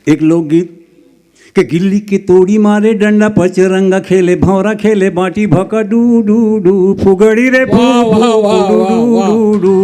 एक लोकगीत के गिल्ली के तोड़ी मारे डंडा पचरंगा खेले भौरा खेले बाटी भका डू डू डू फुगड़ी रे फू डू डू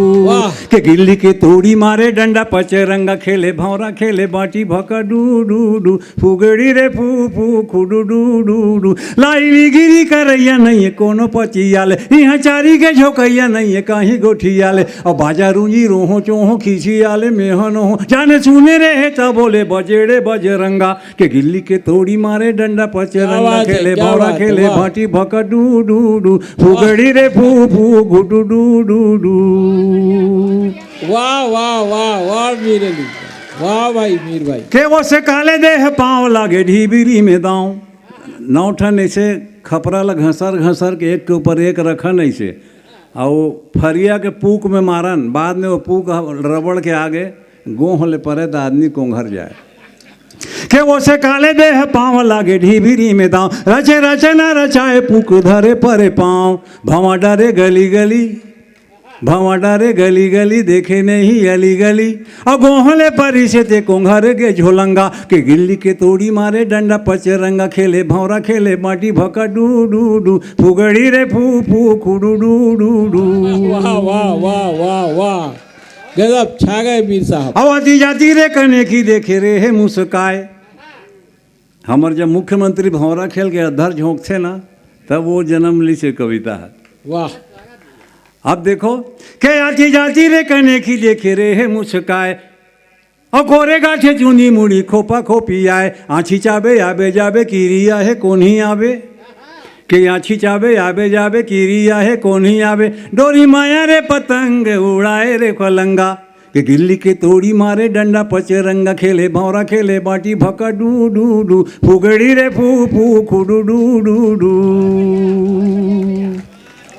के गिल्ली के तोड़ी मारे डंडा पचरंगा खेले भौरा खेले बाटी भका डू डू डू फुगड़ी रे फू फू खुडू डू डू डू लाई गिरी करैया नहीं है कोनो पचियाले यहाँ चारी के झोकैया नहीं है कहीं गोठियाले और बाजा रूंजी रोहो चोहो खींचियाले मेहन हो जाने सुने रहे तब बोले बजेड़े बजरंगा के गिल्ली के तोड़ी मारे डंडा पचरंगा खेले भौरा खेले भाटी भका डू डू डू फुगड़ी रे फू फू गुडू डू डू डू। वाह वाह वाह वाह मीर अली, वाह भाई मीर भाई। के वो से काले देह पाँव लागे ढीबिरी में दाऊं नौठन ऐसे खपरा ला घसर घसर के एक ऊपर एक रखन ऐसे और वो फरिया के पूक में मारन बाद में वो पूक रबड़ के आगे गोह ले परे तो आदमी कोंघर जाए के वो से काले देह पाँव लागे ढीबिरी में दाव रचे रचे न रचाए पुक धरे परे पाँव भवा डरे गली गली भवा डरे गली गली देखे नहीं अली गली और गोहले परी से ते कोंघर के झोलंगा के गिल्ली के तोड़ी मारे डंडा पचरंगा खेले भौरा खेले बाटी भका डू डू डू फुगड़ी रे फू फू खुडू डू डू डू। वाह वाह वाह वाह वाह गजब छा गए मीर साहब। आवाती जाती रे कने की देखे रे है मुस्काए हमार जब मुख्यमंत्री भौरा खेल के अधर झोंक थे ना तब वो जन्म ली से कविता है। वाह अब देखो के आती जाती रे कने की देखे रे है मुस्काए और कोरे गाठे चुनी मुड़ी खोपा खोपी आए आँची चाबे आबे जाबे कीरिया है कौन ही आबे के आँची चाबे आबे जाबे कीरिया है कौन ही आबे डोरी माया रे पतंग उड़ाए रे पलंगा के गिल्ली के तोड़ी मारे डंडा पचरंगा खेले भौरा खेले बाटी भका डू डू डू फुगड़ी रे फू फू खुडू डू डू डू।